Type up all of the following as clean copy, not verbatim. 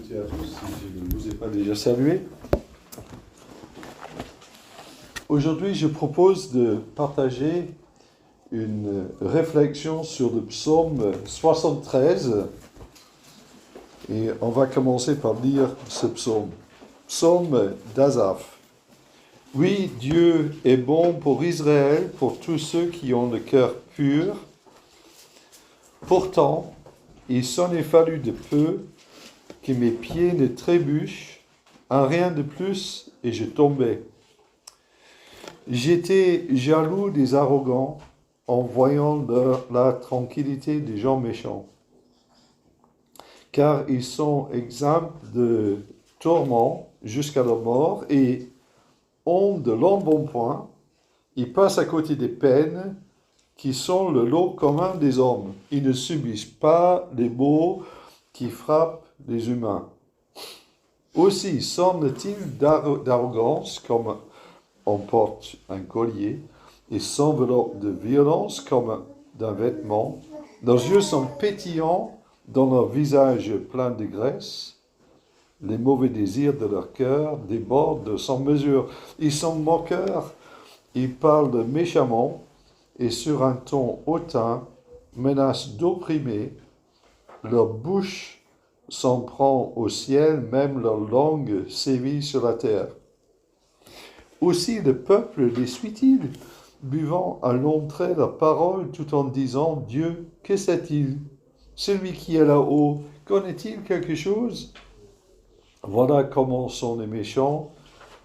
toutes et à tous, si je ne vous ai pas déjà salué. Aujourd'hui, je propose de partager une réflexion sur le psaume 73. Et on va commencer par lire ce psaume. Psaume d'Asaph. Oui, Dieu est bon pour Israël, pour tous ceux qui ont le cœur pur. Pourtant, il s'en est fallu de peu que mes pieds ne trébuchent, un rien de plus et je tombais. J'étais jaloux des arrogants en voyant la tranquillité des gens méchants, car ils sont exempts de tourments jusqu'à la mort et ont de l'embonpoint. Ils passent à côté des peines qui sont le lot commun des hommes. Ils ne subissent pas les maux qui frappent les humains. Aussi semble-t-il d'arrogance comme on porte un collier et s'enveloppe de violence comme d'un vêtement. Leurs yeux sont pétillants dans leur visage plein de graisse. Les mauvais désirs de leur cœur débordent sans mesure. Ils sont moqueurs, ils parlent méchamment et sur un ton hautain menacent d'opprimer. Leur bouche s'en prend au ciel, même leur langue sévit sur la terre. Aussi le peuple les suit-il, buvant à longs traits la parole tout en disant « Dieu, que sait-il? Celui qui est là-haut, connaît-il quelque chose ?» Voilà comment sont les méchants,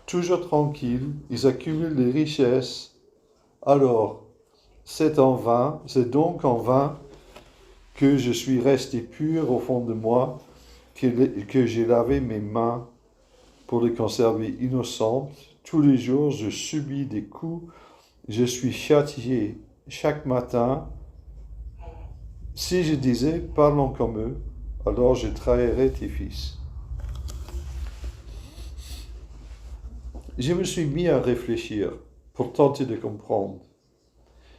toujours tranquilles, ils accumulent les richesses. Alors, c'est donc en vain que je suis resté pur au fond de moi, que j'ai lavé mes mains pour les conserver innocentes. Tous les jours, je subis des coups, je suis châtié chaque matin. Si je disais, parlons comme eux, alors je trahirais tes fils. Je me suis mis à réfléchir pour tenter de comprendre.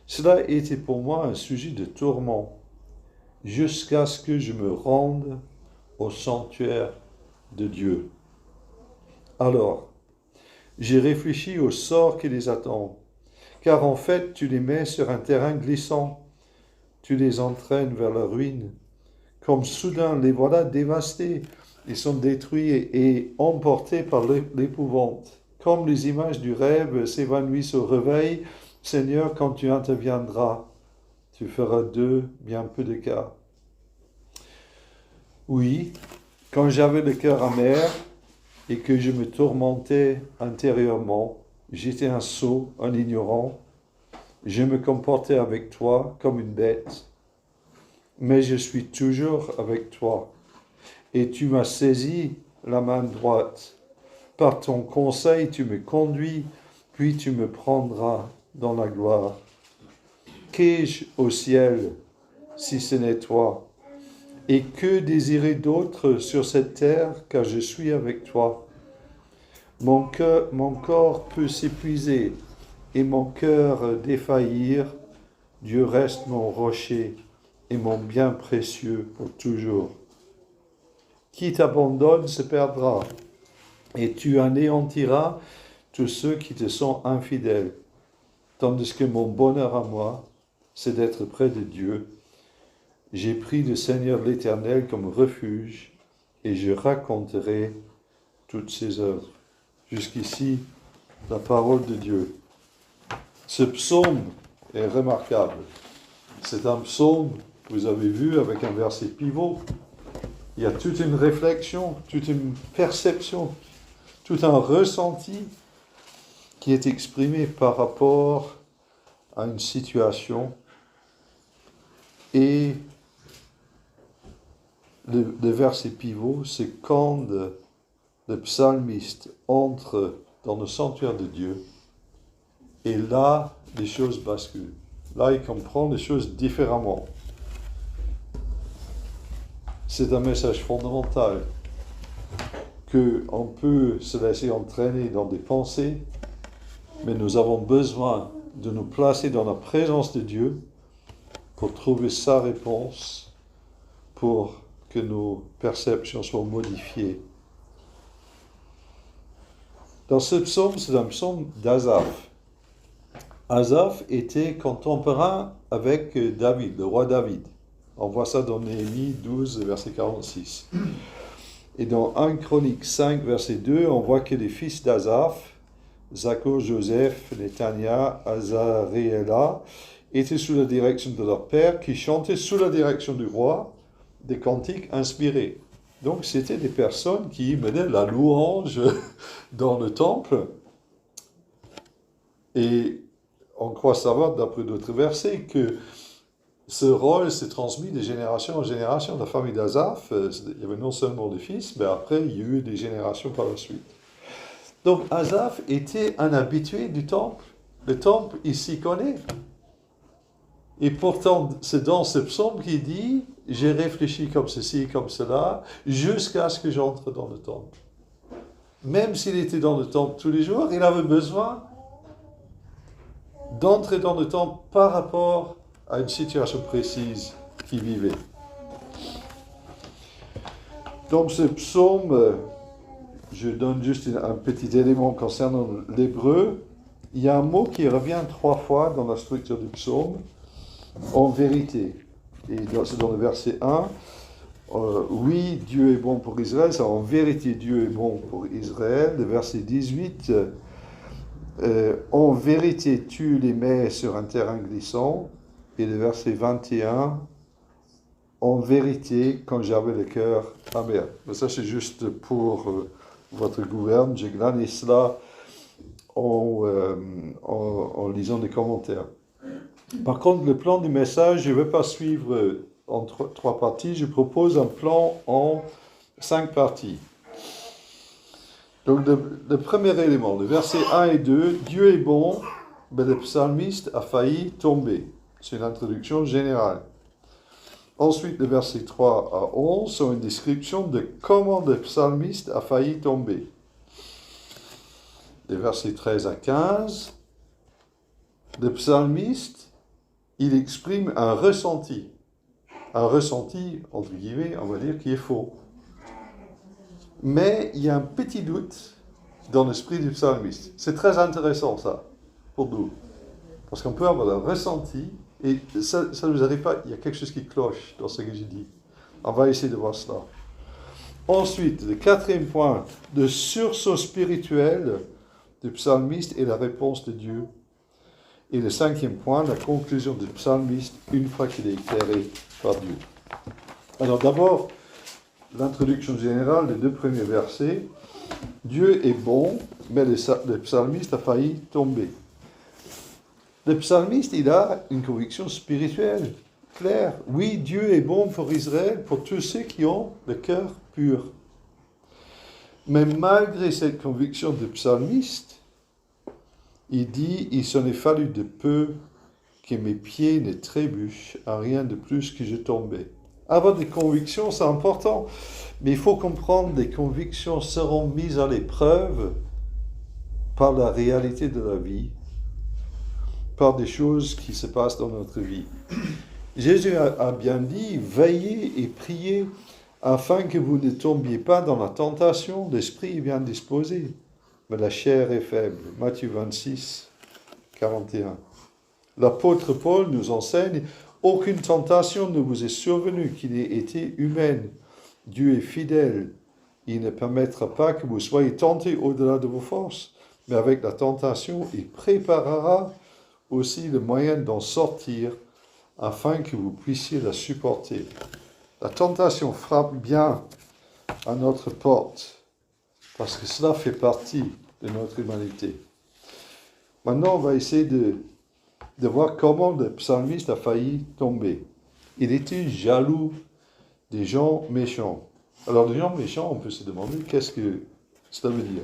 Cela était pour moi un sujet de tourment, jusqu'à ce que je me rende au sanctuaire de Dieu. Alors, j'ai réfléchi au sort qui les attend, car en fait, tu les mets sur un terrain glissant, tu les entraînes vers la ruine. Comme soudain, les voilà dévastés, ils sont détruits et emportés par l'épouvante. Comme les images du rêve s'évanouissent au réveil, Seigneur, quand tu interviendras, tu feras d'eux bien peu de cas. Oui, quand j'avais le cœur amer et que je me tourmentais intérieurement, j'étais un sot, un ignorant, je me comportais avec toi comme une bête, mais je suis toujours avec toi, et tu m'as saisi la main droite. Par ton conseil, tu me conduis, puis tu me prendras dans la gloire. Qu'ai-je au ciel si ce n'est toi? Et que désirer d'autre sur cette terre, car je suis avec toi? Mon corps peut s'épuiser et mon cœur défaillir. Dieu reste mon rocher et mon bien précieux pour toujours. Qui t'abandonne se perdra, et tu anéantiras tous ceux qui te sont infidèles. Tandis que mon bonheur à moi, c'est d'être près de Dieu. J'ai pris le Seigneur l'Éternel comme refuge, et je raconterai toutes ses œuvres. Jusqu'ici, la parole de Dieu. Ce psaume est remarquable. C'est un psaume, vous avez vu, avec un verset pivot. Il y a toute une réflexion, toute une perception, tout un ressenti qui est exprimé par rapport à une situation. Et le verset pivot, c'est quand le psalmiste entre dans le sanctuaire de Dieu, et là, les choses basculent. Là, il comprend les choses différemment. C'est un message fondamental qu'on peut se laisser entraîner dans des pensées, mais nous avons besoin de nous placer dans la présence de Dieu pour trouver sa réponse, pour que nos perceptions soient modifiées. Dans ce psaume, c'est un psaume d'Asaph. Asaph était contemporain avec David, le roi David. On voit ça dans Néhémie 12, verset 46. Et dans 1 Chronique 5, verset 2, on voit que les fils d'Asaph, Zacho, Joseph, Netania, Azaréla, étaient sous la direction de leur père, qui chantaient sous la direction du roi des cantiques inspirés. Donc c'était des personnes qui menaient la louange dans le temple. Et on croit savoir, d'après d'autres versets, que ce rôle s'est transmis de génération en génération. La famille d'Asaph, il y avait non seulement des fils, mais après, il y a eu des générations par la suite. Donc, Asaph était un habitué du temple. Le temple, il s'y connaît. Et pourtant, c'est dans ce psaume qu'il dit « J'ai réfléchi comme ceci, comme cela, jusqu'à ce que j'entre dans le temple. » Même s'il était dans le temple tous les jours, il avait besoin d'entrer dans le temple par rapport à une situation précise qu'il vivait. Donc ce psaume, je donne juste un petit élément concernant l'hébreu. Il y a un mot qui revient 3 fois dans la structure du psaume, en vérité. Et c'est dans le verset 1. Oui, Dieu est bon pour Israël. C'est en vérité, Dieu est bon pour Israël. Le verset 18. En vérité, tu les mets sur un terrain glissant. Et le verset 21, en vérité, quand j'avais le cœur amer. Mais ça, c'est juste pour votre gouverne. J'ai glané cela en lisant les commentaires. Par contre, le plan du message, je ne vais pas suivre en 3 parties. Je propose un plan en 5 parties. Donc, le premier élément, le verset 1 et 2, Dieu est bon, mais le psalmiste a failli tomber. C'est une introduction générale. Ensuite, les versets 3 à 11 sont une description de comment le psalmiste a failli tomber. Les versets 13 à 15, le psalmiste, il exprime un ressenti. Un ressenti, entre guillemets, on va dire, qui est faux. Mais il y a un petit doute dans l'esprit du psalmiste. C'est très intéressant, ça, pour nous. Parce qu'on peut avoir un ressenti, et ça ne nous arrive pas, il y a quelque chose qui cloche dans ce que j'ai dit. On va essayer de voir cela. Ensuite, le 4e point, le sursaut spirituel du psalmiste et la réponse de Dieu. Et le 5e point, la conclusion du psalmiste une fois qu'il est éclairé par Dieu. Alors d'abord, l'introduction générale des 2 premiers versets. Dieu est bon, mais le psalmiste a failli tomber. Le psalmiste, il a une conviction spirituelle claire. Oui, Dieu est bon pour Israël, pour tous ceux qui ont le cœur pur. Mais malgré cette conviction du psalmiste, il dit, il s'en est fallu de peu que mes pieds ne trébuchent à rien de plus que je tombais. Avoir des convictions, c'est important, mais il faut comprendre que les convictions seront mises à l'épreuve par la réalité de la vie, par des choses qui se passent dans notre vie. Jésus a bien dit, veillez et priez afin que vous ne tombiez pas dans la tentation. L'esprit est bien disposé, mais la chair est faible. Matthieu 26, 41. L'apôtre Paul nous enseigne, aucune tentation ne vous est survenue qui n'ait été humaine. Dieu est fidèle. Il ne permettra pas que vous soyez tentés au-delà de vos forces, mais avec la tentation, il préparera aussi le moyen d'en sortir afin que vous puissiez la supporter. La tentation frappe bien à notre porte parce que cela fait partie de notre humanité. Maintenant, on va essayer de voir comment le psalmiste a failli tomber. Il était jaloux des gens méchants. Alors, les gens méchants, on peut se demander qu'est-ce que cela veut dire.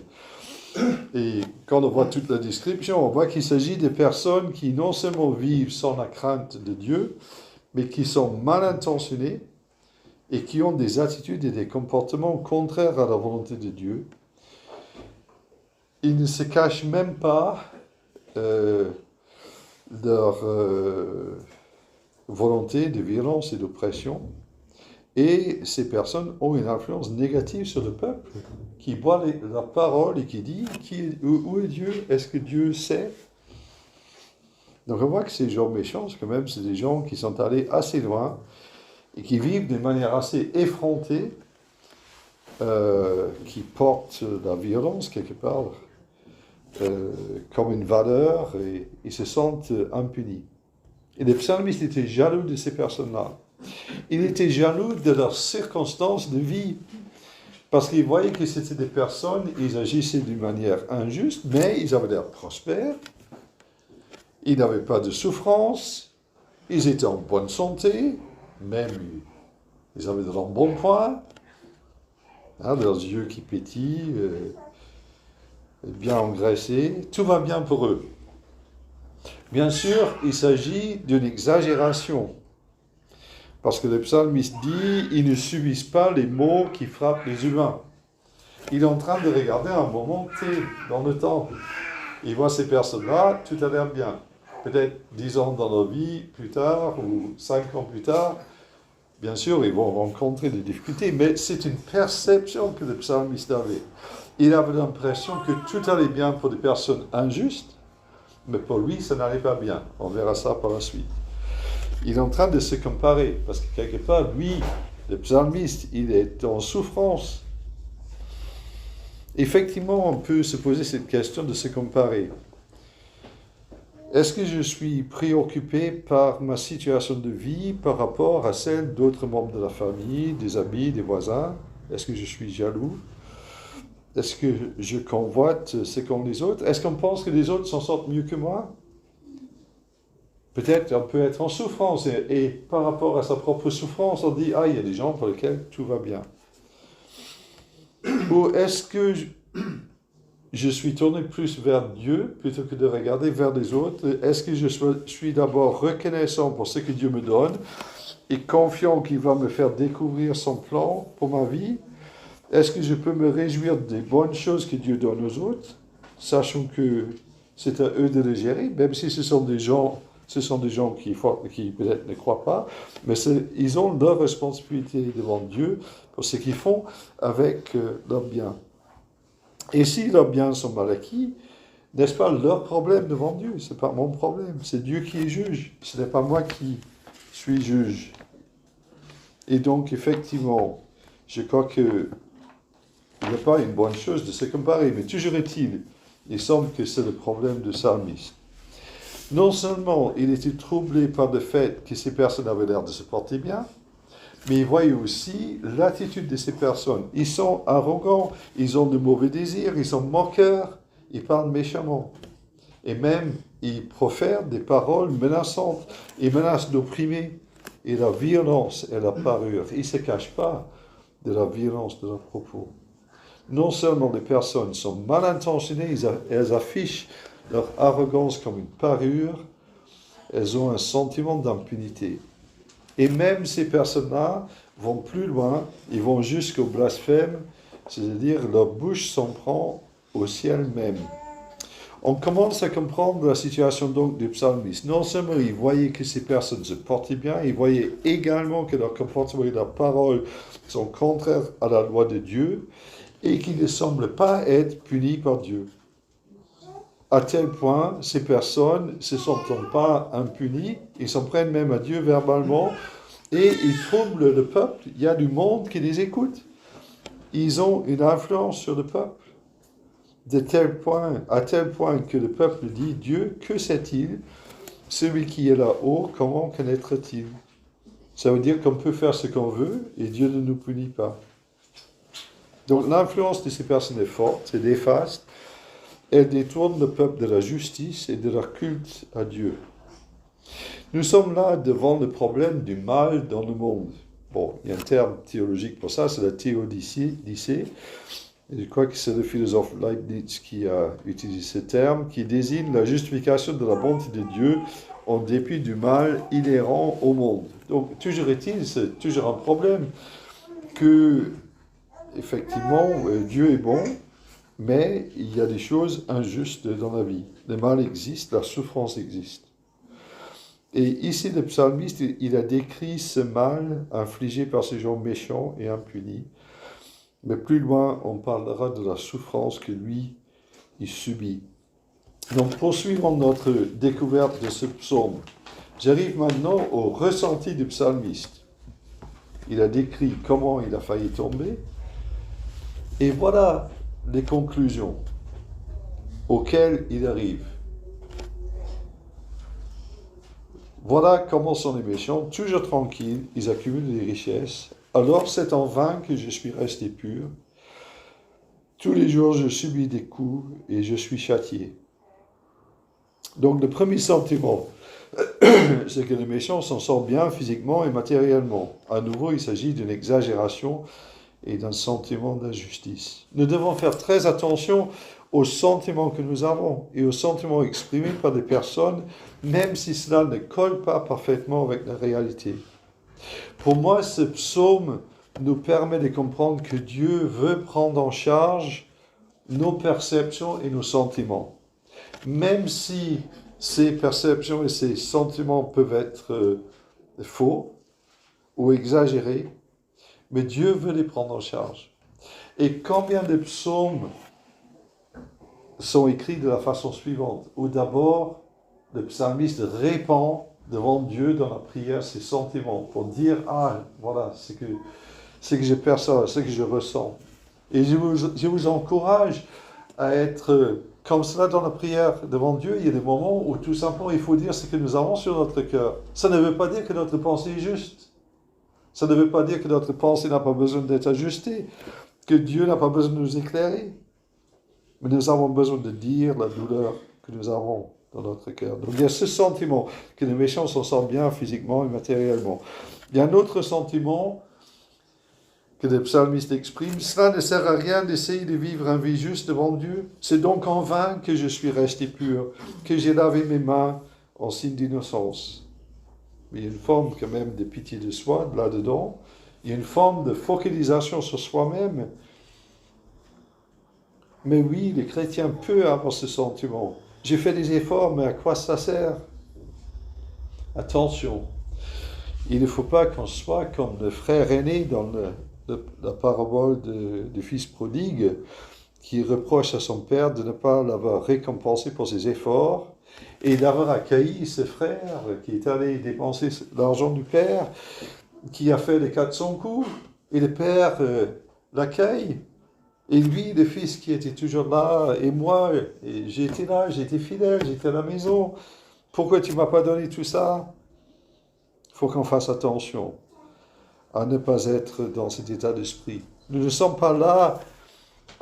Et quand on voit toute la description, on voit qu'il s'agit de personnes qui non seulement vivent sans la crainte de Dieu, mais qui sont mal intentionnées et qui ont des attitudes et des comportements contraires à la volonté de Dieu. Ils ne se cachent même pas leur volonté de violence et d'oppression. Et ces personnes ont une influence négative sur le peuple, qui boit la parole et qui dit où est Dieu? Est-ce que Dieu sait? Donc on voit que ces gens méchants, quand même, c'est des gens qui sont allés assez loin et qui vivent d'une manière assez effrontée, qui portent la violence quelque part comme une valeur et ils se sentent impunis. Et le psalmiste était jaloux de ces personnes-là. Il était jaloux de leurs circonstances de vie. Parce qu'il voyait que c'était des personnes, ils agissaient d'une manière injuste, mais ils avaient l'air prospères. Ils n'avaient pas de souffrance. Ils étaient en bonne santé. Même, ils avaient de l'embonpoint. Leurs yeux qui pétillent, bien engraissés. Tout va bien pour eux. Bien sûr, il s'agit d'une exagération. Parce que le psalmiste dit, ils ne subissent pas les maux qui frappent les humains. Il est en train de regarder un moment T dans le temple. Il voit ces personnes-là, tout a l'air bien. Peut-être 10 ans dans leur vie plus tard, ou 5 ans plus tard, bien sûr, ils vont rencontrer des difficultés, mais c'est une perception que le psalmiste avait. Il avait l'impression que tout allait bien pour des personnes injustes, mais pour lui, ça n'allait pas bien. On verra ça par la suite. Il est en train de se comparer, parce que quelque part, lui, le psalmiste, il est en souffrance. Effectivement, on peut se poser cette question de se comparer. Est-ce que je suis préoccupé par ma situation de vie par rapport à celle d'autres membres de la famille, des amis, des voisins? Est-ce que je suis jaloux? Est-ce que je convoite ce qu'ont les autres? Est-ce qu'on pense que les autres s'en sortent mieux que moi? Peut-être on peut être en souffrance et par rapport à sa propre souffrance, on dit « Ah, il y a des gens pour lesquels tout va bien. » Ou est-ce que je suis tourné plus vers Dieu plutôt que de regarder vers les autres? Est-ce que je suis d'abord reconnaissant pour ce que Dieu me donne et confiant qu'il va me faire découvrir son plan pour ma vie? Est-ce que je peux me réjouir des bonnes choses que Dieu donne aux autres, sachant que c'est à eux de les gérer, même si ce sont des gens qui peut-être ne croient pas, mais ils ont leur responsabilité devant Dieu pour ce qu'ils font avec leurs biens. Et si leurs biens sont mal acquis, n'est-ce pas leur problème devant Dieu? Ce n'est pas mon problème, c'est Dieu qui est juge, ce n'est pas moi qui suis juge. Et donc, effectivement, je crois que il n'y a pas une bonne chose de se comparer, mais toujours est-il, il semble que c'est le problème du psalmiste. Non seulement il était troublé par le fait que ces personnes avaient l'air de se porter bien, mais il voyait aussi l'attitude de ces personnes. Ils sont arrogants, ils ont de mauvais désirs, ils sont moqueurs, ils parlent méchamment. Et même, ils profèrent des paroles menaçantes, ils menacent d'opprimer. Et la violence est la parure. Ils ne se cachent pas de la violence de leurs propos. Non seulement les personnes sont mal intentionnées, elles affichent leur arrogance comme une parure, elles ont un sentiment d'impunité. Et même ces personnes-là vont plus loin, ils vont jusqu'au blasphème, c'est-à-dire leur bouche s'en prend au ciel même. On commence à comprendre la situation donc du psalmiste. Non seulement il voyait que ces personnes se portaient bien, il voyait également que leur comportement et leurs paroles sont contraires à la loi de Dieu, et qui ne semblent pas être punis par Dieu. À tel point, ces personnes ne se sentent pas impunies, ils s'en prennent même à Dieu verbalement, et ils troublent le peuple. Il y a du monde qui les écoute. Ils ont une influence sur le peuple, à tel point que le peuple dit, Dieu, que sait-il? Celui qui est là-haut, comment connaîtra-t-il? Ça veut dire qu'on peut faire ce qu'on veut, et Dieu ne nous punit pas. Donc l'influence de ces personnes est forte, c'est néfaste. Elle détourne le peuple de la justice et de leur culte à Dieu. Nous sommes là devant le problème du mal dans le monde. Bon, il y a un terme théologique pour ça, c'est la théodicée. Et je crois que c'est le philosophe Leibniz qui a utilisé ce terme, qui désigne la justification de la bonté de Dieu en dépit du mal inhérent au monde. Donc, toujours est-il, c'est toujours un problème que effectivement, Dieu est bon, mais il y a des choses injustes dans la vie. Le mal existe, la souffrance existe. Et ici, le psalmiste, il a décrit ce mal infligé par ces gens méchants et impunis. Mais plus loin, on parlera de la souffrance que lui, il subit. Donc, poursuivons notre découverte de ce psaume. J'arrive maintenant au ressenti du psalmiste. Il a décrit comment il a failli tomber. Et voilà les conclusions auxquelles il arrive. Voilà comment sont les méchants, toujours tranquilles, ils accumulent des richesses. Alors c'est en vain que je suis resté pur. Tous les jours je subis des coups et je suis châtié. Donc le premier sentiment, c'est que les méchants s'en sortent bien physiquement et matériellement. À nouveau, il s'agit d'une exagération et d'un sentiment d'injustice. Nous devons faire très attention aux sentiments que nous avons et aux sentiments exprimés par des personnes, même si cela ne colle pas parfaitement avec la réalité. Pour moi, ce psaume nous permet de comprendre que Dieu veut prendre en charge nos perceptions et nos sentiments. Même si ces perceptions et ces sentiments peuvent être faux ou exagérés, mais Dieu veut les prendre en charge. Et combien de psaumes sont écrits de la façon suivante, où d'abord le psalmiste répand devant Dieu dans la prière ses sentiments pour dire ah voilà ce que je perçois, ce que je ressens. Et je vous encourage à être comme cela dans la prière devant Dieu. Il y a des moments où tout simplement il faut dire ce que nous avons sur notre cœur. Ça ne veut pas dire que notre pensée est juste. Ça ne veut pas dire que notre pensée n'a pas besoin d'être ajustée, que Dieu n'a pas besoin de nous éclairer. Mais nous avons besoin de dire la douleur que nous avons dans notre cœur. Donc il y a ce sentiment que les méchants s'en sortent bien physiquement et matériellement. Il y a un autre sentiment que le psalmiste exprime. Cela ne sert à rien d'essayer de vivre une vie juste devant Dieu. C'est donc en vain que je suis resté pur, que j'ai lavé mes mains en signe d'innocence. Mais il y a une forme quand même de pitié de soi là-dedans. Il y a une forme de focalisation sur soi-même. Mais oui, les chrétiens peuvent avoir ce sentiment. J'ai fait des efforts, mais à quoi ça sert? Attention, il ne faut pas qu'on soit comme le frère aîné dans la parabole du fils prodigue, qui reproche à son père de ne pas l'avoir récompensé pour ses efforts et d'avoir accueilli ce frère qui est allé dépenser l'argent du père, qui a fait les 400 coups, et le père l'accueille. Et lui, le fils qui était toujours là, et moi, et j'étais là, j'étais fidèle, j'étais à la maison. Pourquoi tu ne m'as pas donné tout ça? Il faut qu'on fasse attention à ne pas être dans cet état d'esprit. Nous ne sommes pas là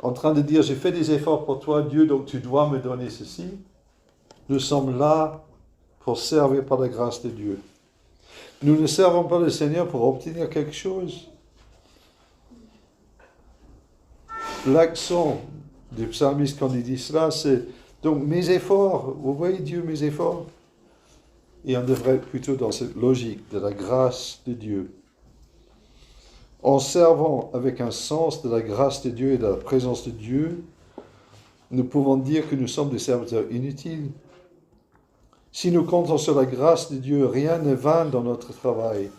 en train de dire, j'ai fait des efforts pour toi, Dieu, donc tu dois me donner ceci. Nous sommes là pour servir par la grâce de Dieu. Nous ne servons pas le Seigneur pour obtenir quelque chose. L'accent du psalmiste quand il dit cela, c'est donc mes efforts, vous voyez Dieu, mes efforts. Et on devrait être plutôt dans cette logique de la grâce de Dieu. En servant avec un sens de la grâce de Dieu et de la présence de Dieu, nous pouvons dire que nous sommes des serviteurs inutiles. Si nous comptons sur la grâce de Dieu, rien ne va dans notre travail.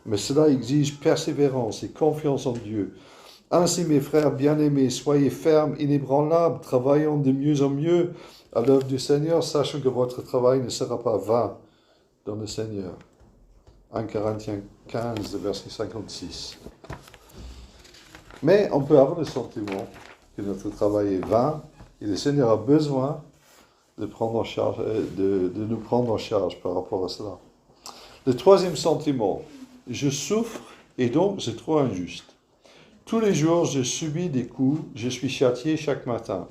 Mais cela exige persévérance et confiance en Dieu. Ainsi, mes frères bien-aimés, soyez fermes, inébranlables, travaillant de mieux en mieux à l'œuvre du Seigneur, sachant que votre travail ne sera pas vain dans le Seigneur. 1 Corinthiens 15, verset 56. Mais on peut avoir le sentiment que notre travail est vain et le Seigneur a besoin de nous prendre en charge par rapport à cela. Le troisième sentiment, je souffre et donc c'est trop injuste. Tous les jours, je subis des coups, je suis châtié chaque matin.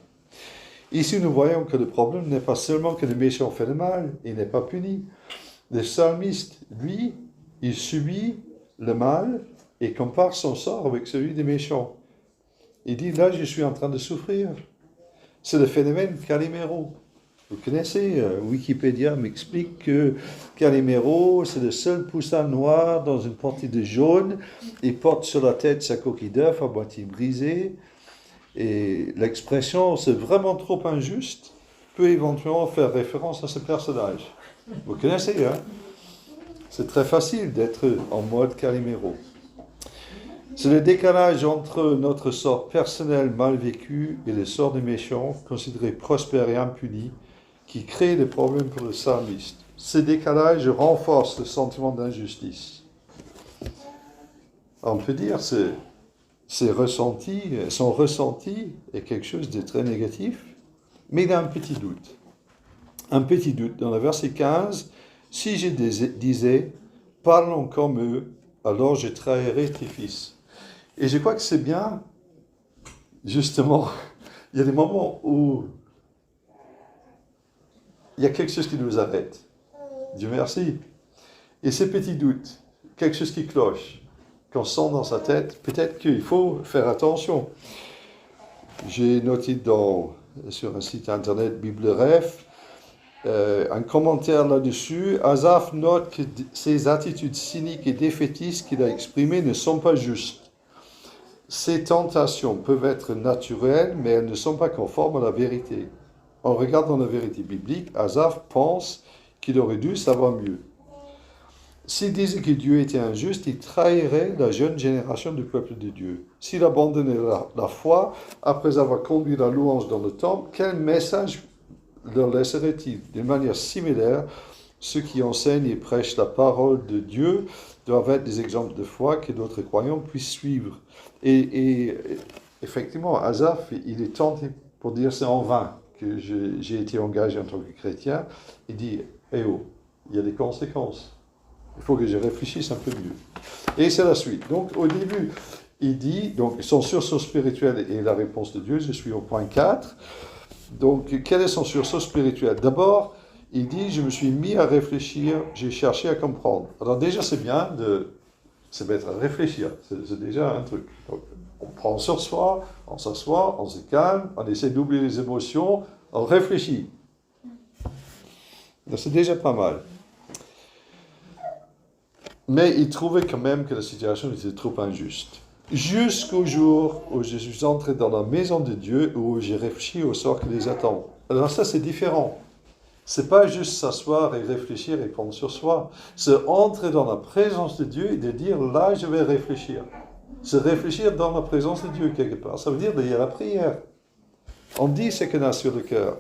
Ici, nous voyons que le problème n'est pas seulement que le méchant fait le mal, il n'est pas puni. Le psalmiste, lui, il subit le mal et compare son sort avec celui des méchants. Il dit, là, je suis en train de souffrir. C'est le phénomène Calimero. Vous connaissez, Wikipédia m'explique que Calimero, c'est le seul poussin noir dans une partie de jaune. Il porte sur la tête sa coquille d'œuf à moitié brisée. Et l'expression, c'est vraiment trop injuste, peut éventuellement faire référence à ce personnage. Vous connaissez, hein? C'est très facile d'être en mode Calimero. C'est le décalage entre notre sort personnel mal vécu et le sort des méchants, considérés prospères et impunis, qui crée des problèmes pour le psalmiste. Ce décalage renforce le sentiment d'injustice. On peut dire que son ressenti est quelque chose de très négatif, mais il a un petit doute. Un petit doute. Dans le verset 15, si je disais, parlons comme eux, alors je trahirais tes fils. Et je crois que c'est bien, justement, il y a des moments où il y a quelque chose qui nous arrête. Dieu merci. Et ces petits doutes, quelque chose qui cloche, qu'on sent dans sa tête, peut-être qu'il faut faire attention. J'ai noté sur un site internet BibleRef un commentaire là-dessus. Asaph note que ces attitudes cyniques et défaitistes qu'il a exprimées ne sont pas justes. Ces tentations peuvent être naturelles, mais elles ne sont pas conformes à la vérité. En regardant la vérité biblique, Asaph pense qu'il aurait dû savoir mieux. S'il disait que Dieu était injuste, il trahirait la jeune génération du peuple de Dieu. S'il abandonnait la foi après avoir conduit la louange dans le temple, quel message leur laisserait-il? D'une manière similaire, ceux qui enseignent et prêchent la parole de Dieu doivent être des exemples de foi que d'autres croyants puissent suivre. Et effectivement, Asaph, il est tenté pour dire c'est en vain que j'ai été engagé en tant que chrétien. Il dit, eh oh, il y a des conséquences. Il faut que je réfléchisse un peu mieux. Et c'est la suite. Donc, au début, il dit, donc, son sursaut spirituel et la réponse de Dieu, je suis au point 4. Donc, quel est son sursaut spirituel? D'abord, il dit, je me suis mis à réfléchir, j'ai cherché à comprendre. Alors déjà, c'est bien de se mettre à réfléchir. C'est déjà un truc. Donc, on prend sur soi, on s'assoit, on se calme, on essaie d'oublier les émotions, on réfléchit. Donc, c'est déjà pas mal. Mais il trouvait quand même que la situation était trop injuste. Jusqu'au jour où je suis entré dans la maison de Dieu, où j'ai réfléchi au sort qui les attend. Alors ça, c'est différent. C'est pas juste s'asseoir et réfléchir et prendre sur soi. C'est entrer dans la présence de Dieu et de dire, là, je vais réfléchir. C'est réfléchir dans la présence de Dieu, quelque part. Ça veut dire il y a la prière. On dit ce qu'on a sur le cœur.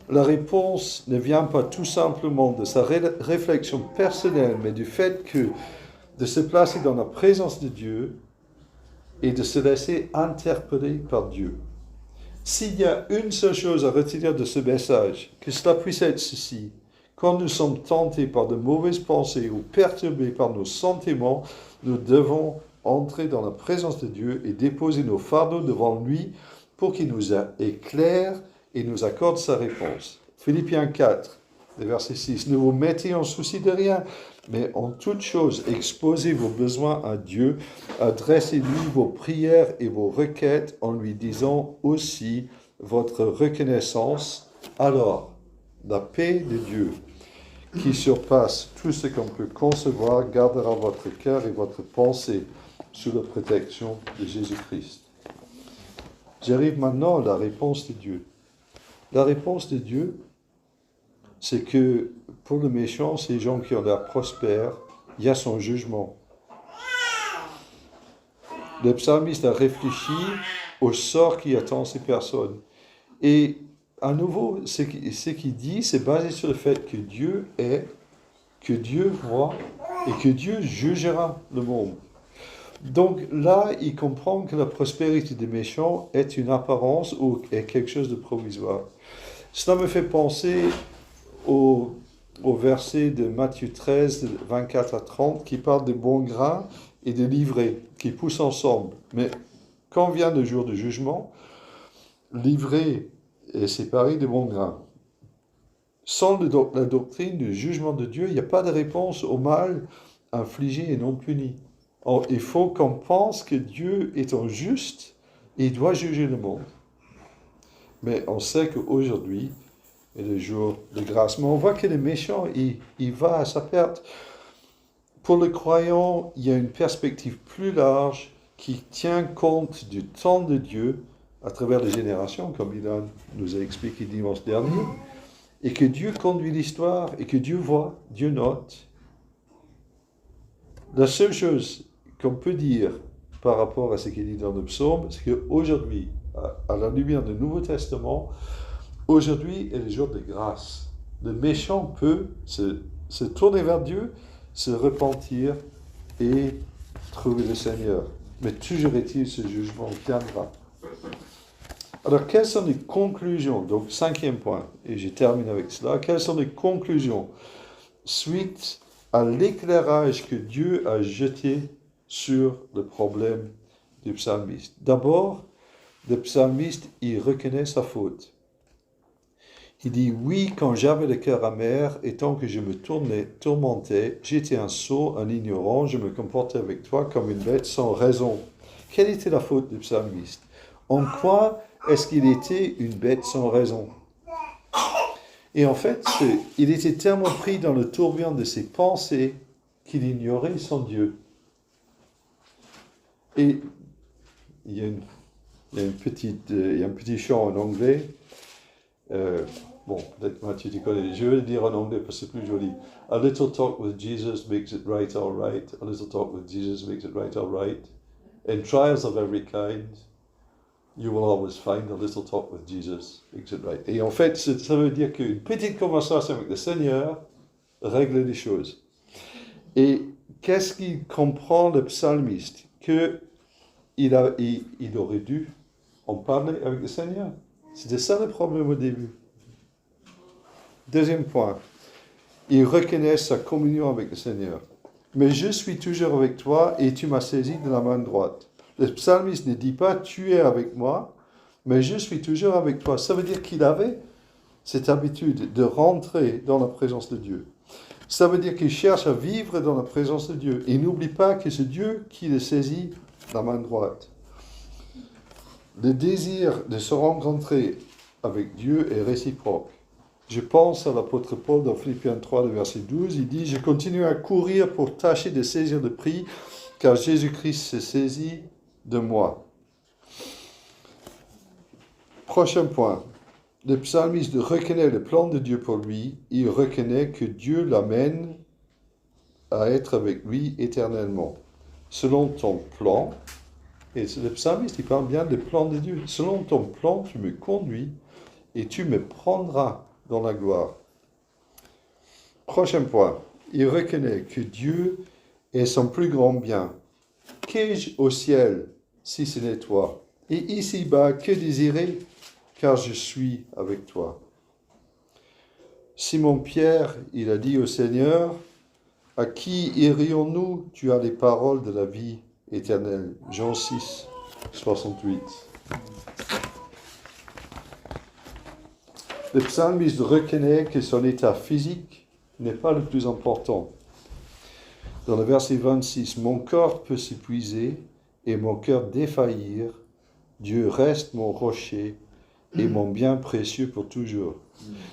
La réponse ne vient pas tout simplement de sa réflexion personnelle, mais du fait que de se placer dans la présence de Dieu et de se laisser interpeller par Dieu. S'il y a une seule chose à retenir de ce message, que cela puisse être ceci: quand nous sommes tentés par de mauvaises pensées ou perturbés par nos sentiments, nous devons entrer dans la présence de Dieu et déposer nos fardeaux devant lui pour qu'il nous éclaire et nous accorde sa réponse. Philippiens 4, verset 6. Ne vous mettez en souci de rien, mais en toute chose, exposez vos besoins à Dieu, adressez-lui vos prières et vos requêtes en lui disant aussi votre reconnaissance. Alors, la paix de Dieu, qui surpasse tout ce qu'on peut concevoir, gardera votre cœur et votre pensée sous la protection de Jésus-Christ. J'arrive maintenant à la réponse de Dieu. La réponse de Dieu, c'est que pour le méchant, ces gens qui ont l'air prospères, il y a son jugement. Le psalmiste a réfléchi au sort qui attend ces personnes. Et à nouveau, ce qu'il dit, c'est basé sur le fait que Dieu est, que Dieu voit et que Dieu jugera le monde. Donc là, il comprend que la prospérité des méchants est une apparence ou est quelque chose de provisoire. Cela me fait penser au verset de Matthieu 13, 24 à 30, qui parle des bons grains et des livrées, qui poussent ensemble. Mais quand vient le jour du jugement, l'ivrée est séparée des bons grains. Sans la doctrine du jugement de Dieu, il n'y a pas de réponse au mal infligé et non puni. Or, il faut qu'on pense que Dieu étant juste, il doit juger le monde. Mais on sait qu'aujourd'hui est le jour de grâce. Mais on voit que le méchant, il va à sa perte. Pour le croyant, il y a une perspective plus large qui tient compte du temps de Dieu à travers les générations, comme il nous a expliqué dimanche dernier. et que Dieu conduit l'histoire, et que Dieu voit, Dieu note, la seule chose qu'on peut dire par rapport à ce qu'il dit dans le psaume, c'est qu'aujourd'hui, à la lumière du Nouveau Testament, aujourd'hui est le jour de grâce. Le méchant peut se tourner vers Dieu, se repentir et trouver le Seigneur. Mais toujours est-il, ce jugement viendra. Alors, quelles sont les conclusions? Donc, 5e point, et je termine avec cela. Quelles sont les conclusions suite à l'éclairage que Dieu a jeté sur le problème du psalmiste? D'abord, le psalmiste, il reconnaît sa faute. Il dit, oui, quand j'avais le cœur amer, et tant que je me tourmentais, j'étais un sot, un ignorant, je me comportais avec toi comme une bête sans raison. Quelle était la faute du psalmiste? En quoi est-ce qu'il était une bête sans raison? Et en fait, il était tellement pris dans le tourbillon de ses pensées qu'il ignorait son Dieu. Et il y a un petit chant en anglais. Bon, peut-être Mathieu, tu connais. Je vais le dire en anglais parce que c'est plus joli. A little talk with Jesus makes it right, all right. A little talk with Jesus makes it right, all right. In trials of every kind, you will always find a little talk with Jesus makes it right. Et en fait, ça veut dire qu'une petite conversation avec le Seigneur règle les choses. Et qu'est-ce qu'il comprend le psalmiste? Il aurait dû en parler avec le Seigneur. C'était ça le problème au début. Deuxième point, il reconnaît sa communion avec le Seigneur. Mais je suis toujours avec toi et tu m'as saisi de la main droite. Le psalmiste ne dit pas tu es avec moi, mais je suis toujours avec toi. Ça veut dire qu'il avait cette habitude de rentrer dans la présence de Dieu. Ça veut dire qu'il cherche à vivre dans la présence de Dieu. Et n'oublie pas que c'est Dieu qui le saisit de la main droite. Le désir de se rencontrer avec Dieu est réciproque. Je pense à l'apôtre Paul dans Philippiens 3, le verset 12. Il dit « Je continue à courir pour tâcher de saisir le prix, car Jésus-Christ se saisit de moi. » Prochain point. Le psalmiste reconnaît le plan de Dieu pour lui. Il reconnaît que Dieu l'amène à être avec lui éternellement. Selon ton plan, et le psalmiste, il parle bien du plan de Dieu. Selon ton plan, tu me conduis et tu me prendras dans la gloire. Prochain point. Il reconnaît que Dieu est son plus grand bien. Qu'ai-je au ciel si ce n'est toi? Et ici-bas, que désirer, car je suis avec toi. Simon-Pierre, il a dit au Seigneur, à qui irions-nous? Tu as les paroles de la vie éternelle. Jean 6, 68. Le psalmiste reconnaît que son état physique n'est pas le plus important. Dans le verset 26, « Mon corps peut s'épuiser et mon cœur défaillir. Dieu reste mon rocher et mon bien précieux pour toujours. »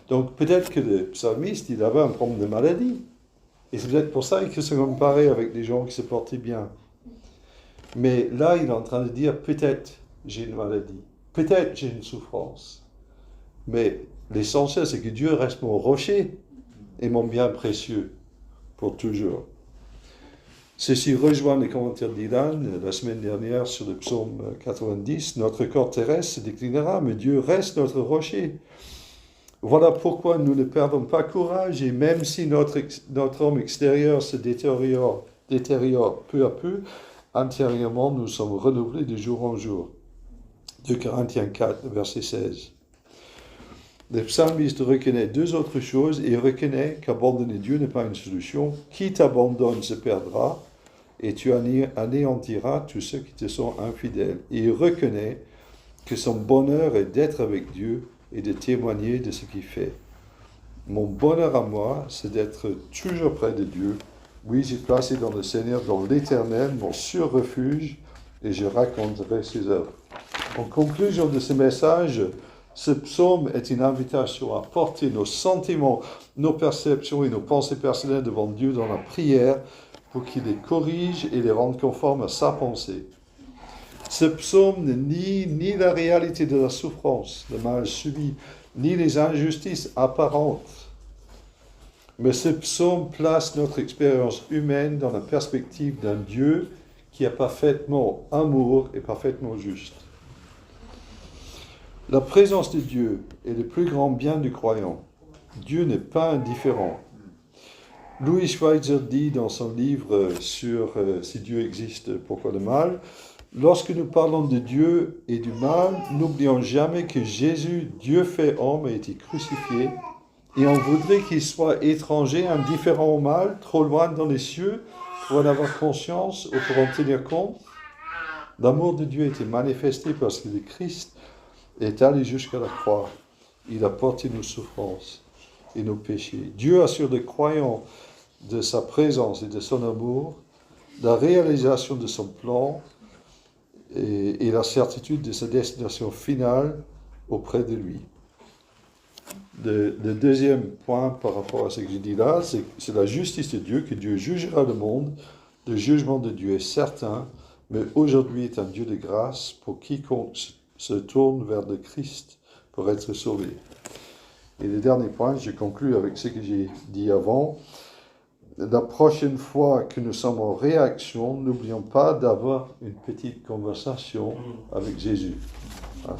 Donc peut-être que le psalmiste, il avait un problème de maladie. Et c'est peut-être pour ça qu'il se comparait avec des gens qui se portaient bien. Mais là, il est en train de dire, peut-être j'ai une maladie, peut-être j'ai une souffrance. Mais l'essentiel, c'est que Dieu reste mon rocher et mon bien précieux pour toujours. Ceci rejoint les commentaires d'Ilan la semaine dernière sur le psaume 90. Notre corps terrestre se déclinera, mais Dieu reste notre rocher. Voilà pourquoi nous ne perdons pas courage, et même si notre homme extérieur se détériore peu à peu, intérieurement nous sommes renouvelés de jour en jour. 2 Corinthiens 4, verset 16. Le psalmiste reconnaît deux autres choses. Il reconnaît qu'abandonner Dieu n'est pas une solution. Qui t'abandonne se perdra, et tu anéantiras tous ceux qui te sont infidèles. Et il reconnaît que son bonheur est d'être avec Dieu et de témoigner de ce qu'il fait. Mon bonheur à moi, c'est d'être toujours près de Dieu. Oui, j'ai placé dans le Seigneur, dans l'Éternel, mon sûr refuge, et je raconterai ses œuvres. En conclusion de ce message, ce psaume est une invitation à porter nos sentiments, nos perceptions et nos pensées personnelles devant Dieu dans la prière pour qu'il les corrige et les rende conformes à sa pensée. Ce psaume ne nie ni la réalité de la souffrance, le mal subi, ni les injustices apparentes. Mais ce psaume place notre expérience humaine dans la perspective d'un Dieu qui est parfaitement amour et parfaitement juste. La présence de Dieu est le plus grand bien du croyant. Dieu n'est pas indifférent. Louis Schweitzer dit dans son livre sur si Dieu existe, pourquoi le mal, lorsque nous parlons de Dieu et du mal, n'oublions jamais que Jésus, Dieu fait homme, a été crucifié et on voudrait qu'il soit étranger, indifférent au mal, trop loin dans les cieux pour en avoir conscience ou pour en tenir compte. L'amour de Dieu a été manifesté parce que le Christ est allé jusqu'à la croix. Il a porté nos souffrances et nos péchés. Dieu assure les croyants de sa présence et de son amour, la réalisation de son plan et la certitude de sa destination finale auprès de lui. Le deuxième point par rapport à ce que j'ai dit là, c'est la justice de Dieu, que Dieu jugera le monde. Le jugement de Dieu est certain, mais aujourd'hui est un Dieu de grâce pour quiconque se tourne vers le Christ pour être sauvé. Et le dernier point, je conclue avec ce que j'ai dit avant. La prochaine fois que nous sommes en réaction, n'oublions pas d'avoir une petite conversation avec Jésus. Voilà.